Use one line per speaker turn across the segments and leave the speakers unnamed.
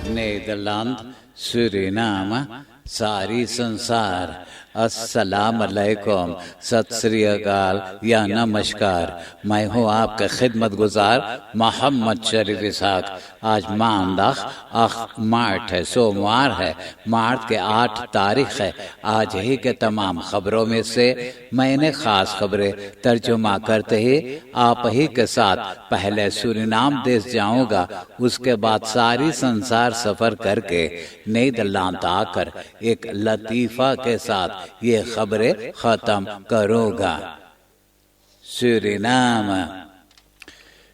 Nederland, Suriname, सारी संसार, अस्सलाम अलैकुम, सत श्री अकाल या नमस्कार। मैं हूँ आपका खिदमत गुजार मोहम्मद शरीफ इसाक। आज मार्च है, सोमवार है, मार्च के 8 तारीख है। आज ही के तमाम खबरों में से मैंने खास खबरें तर्जुमा करते ही आप ही के साथ पहले सूरीनाम देश जाऊंगा, उसके बाद सारी संसार सफर करके नीदरलैंड आकर एक लतीफा के साथ ये खबरें खत्म करूंगा। सूरीनाम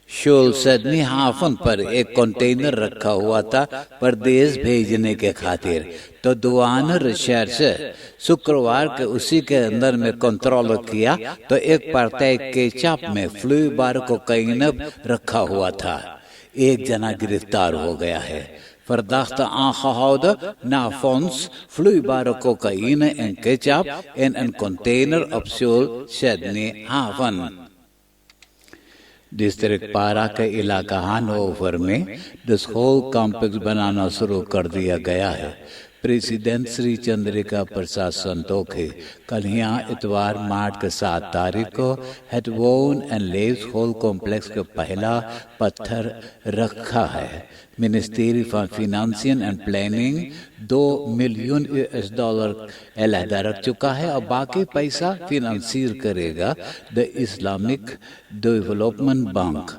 सिडनी हाफन पर एक कंटेनर रखा हुआ था परदेश भेजने के खातिर, तो दुआनर शहर से शुक्रवार के उसी के अंदर में कंट्रोल किया तो एक परते केचप में फ्लूबार कोकाइन रखा हुआ था। एक जना गिरफ्तार हो गया है। Verdachte aangehouden na fonds vloeibare cocaïne en ketchup in een container op Sydney haven. District पारा के इलाका हानोवर में स्कूल कॉम्प्लेक्स बनाना शुरू कर दिया गया है। प्रेसिडेंट श्री चंद्रिका प्रसाद संतोखे कल यहाँ इतवार मार्च के 7 तारीख को हेडवोन एंड लेव स्कूल कॉम्प्लेक्स का पहला पत्थर रखा है। Ministry for financing and planning $2 million अलहदा रख चुका है और बाकी पैसा फिनेंसियर करेगा the Islamic development bank.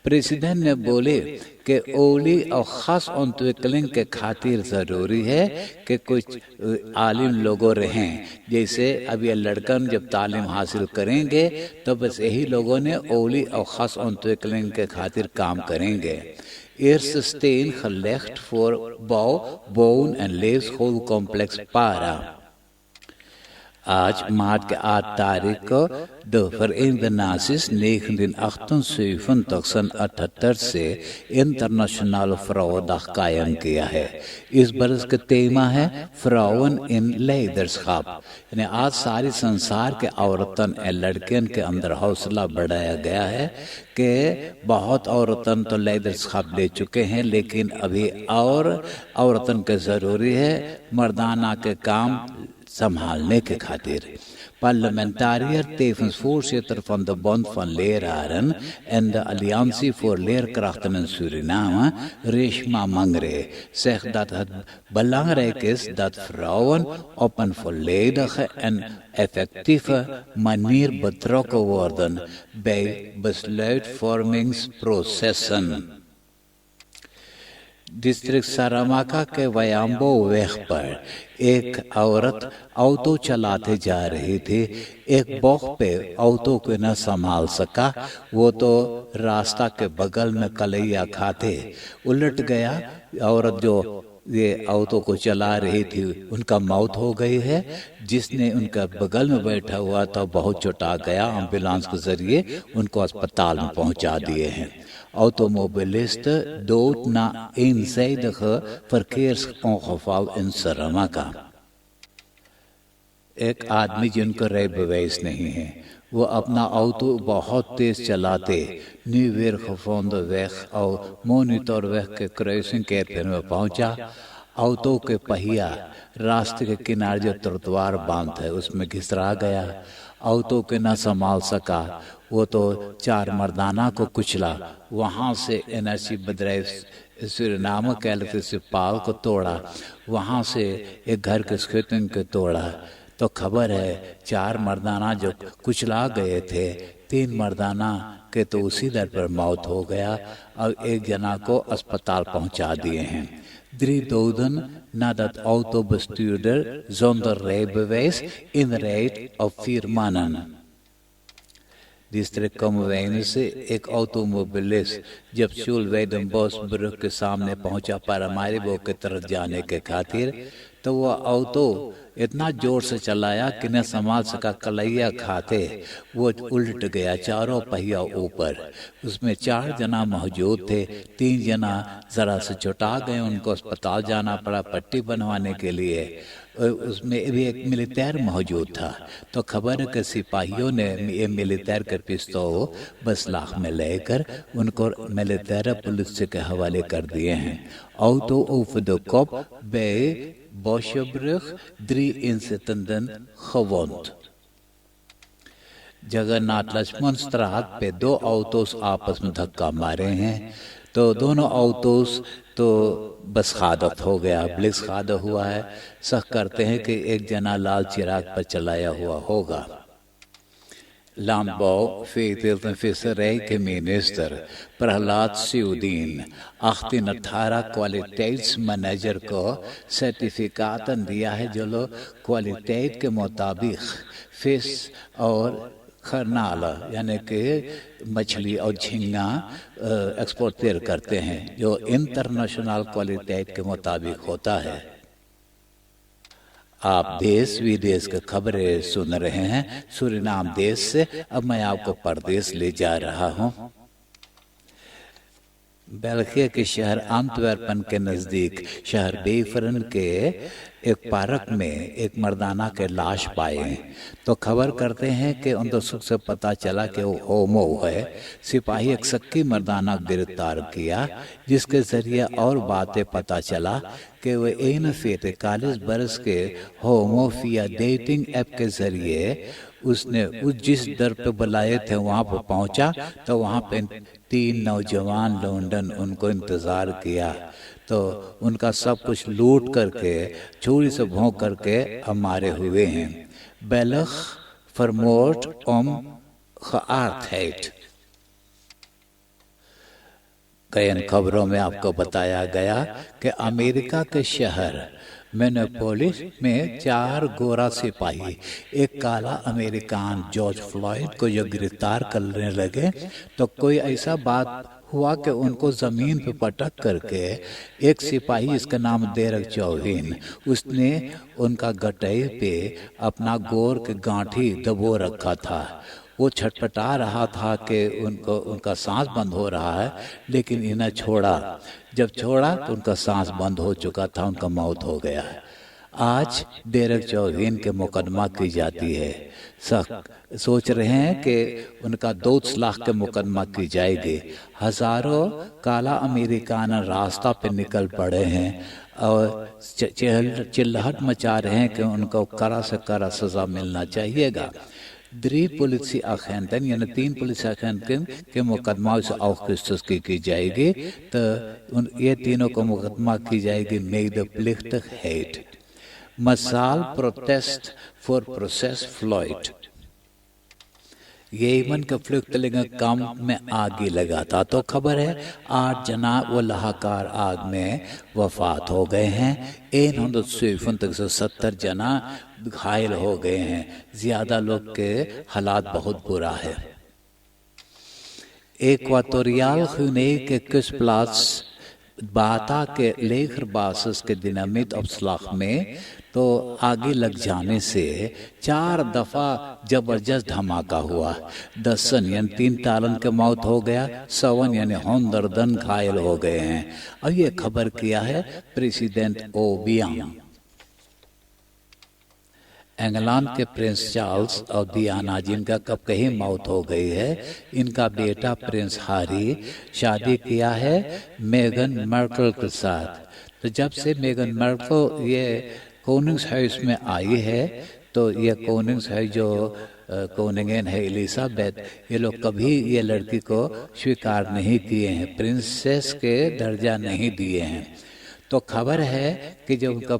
President ने बोले कि ओली और ख़ास ontwikkeling के खातिर ज़रूरी है कि कुछ आलिम लोगों रहें। जैसे अब ये लड़कन जब तालीम हासिल करेंगे तो बस यही लोगों ने ओली और ख़ास ontwikkeling के खातिर काम करेंगे। Eerste steen gelegd voor bouw, woon en leefschoolcomplex Para। आज मार्च के 8 तारीख को de Verenigde Naties 1978 सन 78 से इंटरनेशनल vrouwendag कायम किया है। इस बरस का तेमा है vrouwen in leiderschap, यानी आज सारी संसार के औरतन और लड़कियन के अंदर हौसला बढ़ाया गया है कि बहुत औरतन तो लीडरशिप ले चुके हैं, लेकिन अभी और औरतन के ज़रूरी है मर्दाना के काम संभालने के खातिर। Parlementariër tevens voorzitter van de Bond van Leraren en de Alliantie voor Leerkrachten in Suriname, Reshma Mangre, zegt dat het belangrijk is dat vrouwen op een volledige en effectieve manier betrokken worden bij besluitvormingsprocessen। District Saramacca के Wayambo वेख पर एक औरत auto चलाते जा रही थी। एक बॉक पे ऑटो को न संभाल सका, वो तो रास्ता के बगल में कलैया खाते उलट गया। औरत जो ये ऑटो को चला रही थी उनका मौत हो गई है। जिसने उनका बगल में बैठा हुआ था बहुत चोटा गया। एम्बुलेंस के जरिए उनको अस्पताल में पहुंचा दिए हैं। Automobilisten dood na eenzijdige verkeersongeval in Saramaka। एक आदमी जिनका rijbewijs नहीं है, वो अपना ऑटो बहुत तेज चलाते न्यूवेर gevonden weg और मोनिटर weg के क्रॉसिंग केयर में पहुंचा। ऑटो के पहिया रास्ते के किनारे जो ट्रottoir बांध है उसमें घिसरा गया। ऑटो के न संभाल सका, वो तो 4 मर्दाना को कुचला। वहाँ से एनर्जी बदराइव सूरीनाम के इलेक्ट्रिसिटी पाल को तोड़ा, वहाँ से एक घर के स्कूटिंग को तोड़ा। तो खबर है 4 मर्दाना जो कुचला गए थे, 3 मर्दाना के तो उसी दर पर मौत हो गया और एक जना को अस्पताल पहुँचा दिए हैं। 3 doden nadat autobestuurder zonder rijbewijs inrijdt op 4 mannen। District कमवैन से एक ऑटोमोबिलिस्ट जब शूल वेडनबॉस ब्रुक के सामने पहुंचा पारामारीबो की तरफ जाने के खातिर, तो वो ऑटो इतना जोर से चलाया कि न संभाल सका, कलैया खाते वो उल्ट गया, चारों पहिया ऊपर। उसमें 4 जना मौजूद थे, 3 जना जरा से चुटा गए, उनको अस्पताल जाना पड़ा पट्टी बनवाने के लिए। उसमें भी एक मिलिटेयर मौजूद था। तो खबर है कि सिपाहियों ने ये मिलिटेयर के पिस्तौल बस लाख में लेकर उनको मिलिटेयर पुलिस के हवाले कर दिए हैं। Auto over de kop bij Bosjebrug, 3 inzittenden gewond। Jagannath Lakshman स्त्राद पे 2 ऑटोस आपस में धक्का मारे हैं, तो दोनों ऑटोस तो बस खादत हो गया, ब्लिक्स खादा हुआ है। शक करते हैं कि एक जना लाल चिराग पर चलाया हुआ होगा। Landbouw, veeteelt en visserij के मिनिस्टर प्रहलाद सिउदीन 1818 क्वालिटेट्स को सर्टिफिकात दिया है, जो लोग क्वालिटेट के मुताबिक फिश और खरनाला यानी कि मछली और झींगा एक्सपोर्ट करते हैं, जो इंटरनेशनल क्वालिटेट के मुताबिक होता है। आप देश विदेश की खबरें सुन रहे हैं सूरीनाम देश से। अब मैं आपको परदेश ले जा रहा हूं। बेल्जियम के शहर एंटवर्पन के नजदीक शहर बेफरन के एक पार्क में एक मर्दाना के लाश पाए। तो खबर करते हैं कि उन सुख से पता चला कि वो होमो है। सिपाही एक सक्की मर्दाना गिरफ्तार किया, जिसके जरिए और बातें पता चला कि वह 41 बरस के होमोफिया डेटिंग ऐप के जरिए उसने जिस दर पे बुलाए थे वहाँ पर पहुँचा, तो वहाँ पे 3 नौजवान लौंडन उनको इंतज़ार किया। तो उनका सब कुछ लूट करके छुरी से भोंक करके हमारे हुए हैं। बेलख फरमोट ओम खार्थेट। कई खबरों में आपको बताया गया कि अमेरिका के शहर मिनेपोलिस में 4 गोरा सिपाही एक काला अमेरिकान जॉर्ज फ्लॉयड को जो गिरफ्तार करने लगे, तो कोई ऐसा बात हुआ कि उनको जमीन पे पटक करके एक सिपाही, इसका नाम देरक चौहीन, उसने उनका गटई पे अपना गोर के गांठी दबो रखा था। वो छटपटा रहा था कि उनका सांस बंद हो रहा है, लेकिन इन्हें छोड़ा। जब छोड़ा तो उनका सांस बंद हो चुका था, उनका मौत हो गया। आज देरक चौहीन के मुकदमा की जाती है। सोच रहे हैं कि उनका 2 लाख के मुकदमा की जाएगी। हजारों काला अमेरिकान रास्ता पे निकल पड़े हैं और चिल्लाहट मचा रहे हैं कि उनको कड़ा से कड़ा सजा मिलना चाहिएगा। 3 Polizeiagenten यानी 3 पुलिसagenten के मुकदमा से aufgestoßen की जाएगी। तो ये तीनों को मुकदमा की जाएगी medeplichtigheid। मसाल प्रोटेस्ट फॉर प्रोसेस फ्लॉयड। येमन के फ्लुक्तलिंग कैंप में आग लगा था। तो खबर है 8 जना वो लाहकार आग में वफात हो गए हैं। 170 जना घायल हो गए हैं। ज्यादा लोग के हालात बहुत बुरा है। इक्वाटोरियल गिनी के कुछ बाता के लेखर बासिस के दिनामित अपस्लाख में तो आगे लग जाने से 4 दफा जबरदस्त धमाका हुआ। 10 यानी 3 तालन के मौत हो गया, 7 यानी 100 घायल हो गए हैं। और ये खबर किया है प्रेसिडेंट ओबियांग। इंग्लैंड के प्रिंस चार्ल्स और डियाना, जिनका कब कहीं मौत हो गई है, इनका बेटा प्रिंस हैरी शादी किया है मेगन मार्कल के साथ। तो जब से मेगन मार्कल ये कोनिंग्स हाउस में आई है, तो ये कोनिंग्स है जो कोनिंगन है एलिजाबेथ, ये लोग कभी ये लड़की को स्वीकार नहीं किए हैं, प्रिंसेस के दर्जा नहीं दिए हैं। तो खबर है कि जब उनका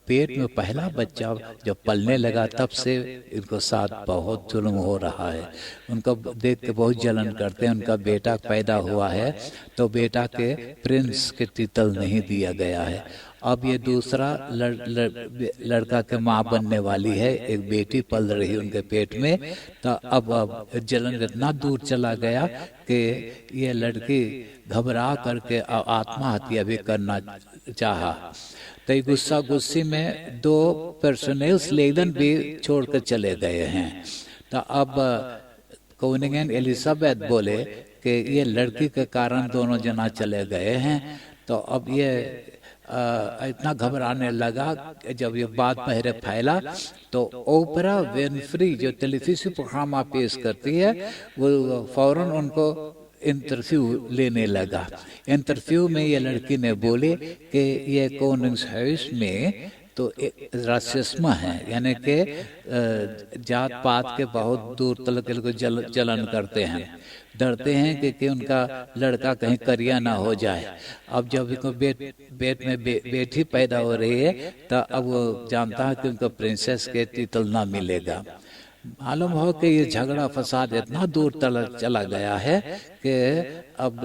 पेट में पहला बच्चा जब पलने लगा, तब से इनको साथ बहुत जुल्म हो रहा है। उनको देख के बहुत जलन करते हैं। उनका बेटा पैदा हुआ है तो बेटा के प्रिंस के तितल नहीं दिया गया है। अब ये दूसरा लड़का के माँ बनने वाली है, एक बेटी पल रही उनके पेट में। तो अब जलन इतना दूर चला गया कि ये लड़की घबरा करके आत्महत्या भी करना चाहा। तो गुस्सा गुस्सी में 2 पर्सनेल्स लेडन भी छोड़कर चले गए हैं। तो अब कोनिंगन एलिजाबेथ बोले कि ये लड़की के कारण दोनों जना चले गए हैं। तो अब ये इतना घबराने लगा। जब ये बात पहले फैला तो ओपरा विनफ्री जो टेलीविजन प्रोग्राम पेश करती है वो फौरन उनको इंटरव्यू लेने लगा। इंटरव्यू में ये लड़की ने बोली कि ये कोनिंग्स हाउस में तो रासिस्म है, यानी कि जात पात के बहुत दूर तक को जलन करते हैं, डरते हैं कि उनका लड़का कहीं करिया ना हो जाए। अब जब इनको पेट में बेटी पैदा हो रही है तो अब वो जानता है कि उनको प्रिंसेस के टाइटल ना मिलेगा। मालूम हो कि ये झगड़ा फसाद इतना दूर तक चला गया है कि अब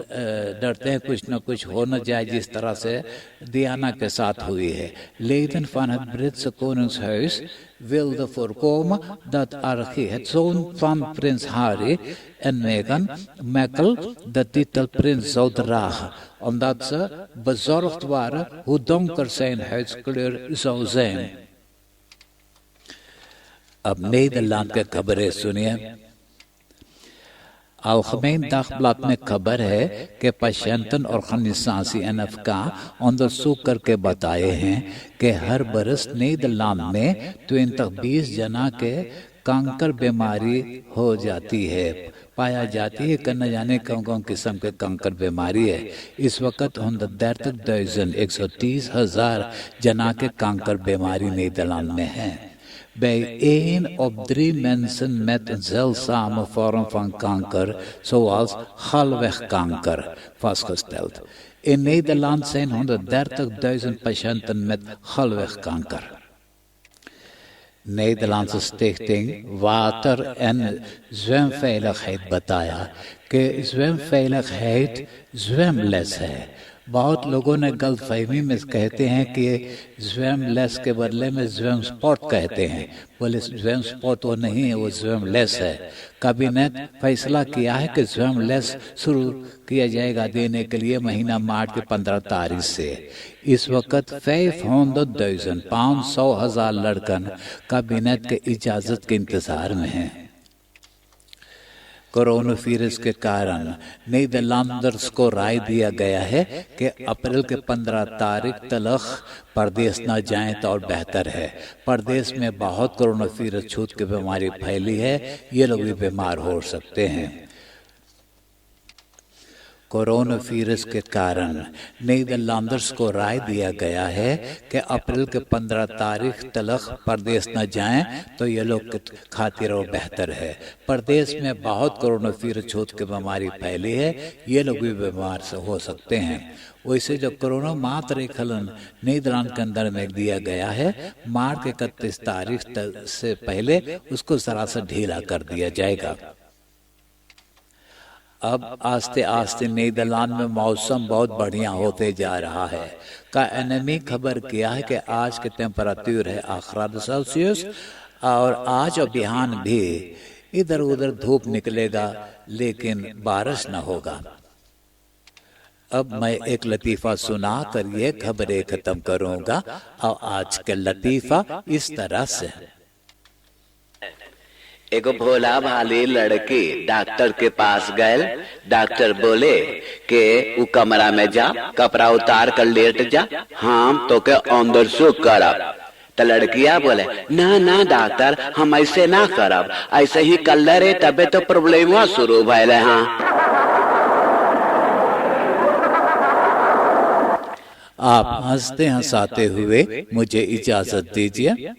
डरते हैं कुछ न कुछ हो न जाए, जिस तरह से दियाना के साथ हुई है। लेकिन van het Britse koningshuis wilde voorkomen dat het zoon van prins Harry en Meghan Markle de titel prins zou dragen, omdat ze bezorgd waren hoe donker zijn huidskleur zou zijn। अब नीदरलैंड के खबरें सुनिए। Algemeen Dagblad में खबर है कि patiënten organisatie NFK onderzoek करके बताए हैं कि हर बरस नीदरलैंड में 20 जना के कांकर बीमारी हो जाती है, पाया जाती है कि न जाने कौन कौन किस्म के कांकर बीमारी है। इस वक्त 130,000 जना के कांकर बीमारी नीदरलैंड में है। Bij 1 op 3 mensen met een zeldzame vorm van kanker, zoals galwegkanker, vastgesteld. In Nederland zijn 130.000 patiënten met galwegkanker. Nederlandse Stichting Water en Zwemveiligheid बताया कि zwemveiligheid zwemles है। बहुत लोगों ने गलतफहमी में कहते हैं कि स्वयं लेस के बदले में स्वयं स्पॉट कहते हैं। बोले स्वयं स्पॉट वो नहीं है, वो स्वयं लेस है। कैबिनेट फैसला किया है कि स्वयं लेस शुरू किया जाएगा देने के लिए महीना मार्च के 15 तारीख से। इस वक्त 500,000 लड़कन कैबिनेट के इजाजत के इंतजार में हैं। कोरोना वायरस के कारण नीदरलैंडर्स को राय दिया गया है कि अप्रैल के 15 तारीख तक परदेश न जाएं तो और बेहतर है। परदेश में बहुत कोरोना वायरस छूत की बीमारी फैली है, ये लोग भी बीमार हो सकते हैं। कोरोना वायरस के कारण नीदरलैंडर्स को राय दिया गया है कि अप्रैल के 15 तारीख तक परदेश न जाएं तो ये लोग खातिर और बेहतर है। परदेश में बहुत कोरोना वायरस छूत की बीमारी फैली है, ये लोग भी बीमार से हो सकते हैं। वैसे जो कोरोना मातृकलन नीदरलैंड के अंदर में दिया गया है, मार्च के 31 तारीख से पहले उसको जरा सा ढीला कर दिया जाएगा। अब आस्ते आस्ते नीदरलैंड में मौसम बहुत बढ़िया होते जा रहा है। का एनएमई खबर किया है कि आज के टेम्परेचर है 8 सेल्सियस और आज और बिहान भी इधर उधर धूप निकलेगा लेकिन बारिश न होगा। अब मैं एक लतीफ़ा सुना कर ये खबरें खत्म करूंगा और आज का लतीफ़ा इस तरह से।
एगो भोला भाली लड़की डॉक्टर के पास गए। डॉक्टर बोले कि वो कमरा में जा, कपड़ा उतार कर लेट जा, हम तो के अंदर सु करब। तो लड़किया बोले ना ना डॉक्टर, हम ऐसे ना करब, ऐसे ही कर ले तबे तो प्रॉब्लम शुरू भइले। हाँ
आप हंसते हंसाते हुए मुझे इजाजत दीजिए।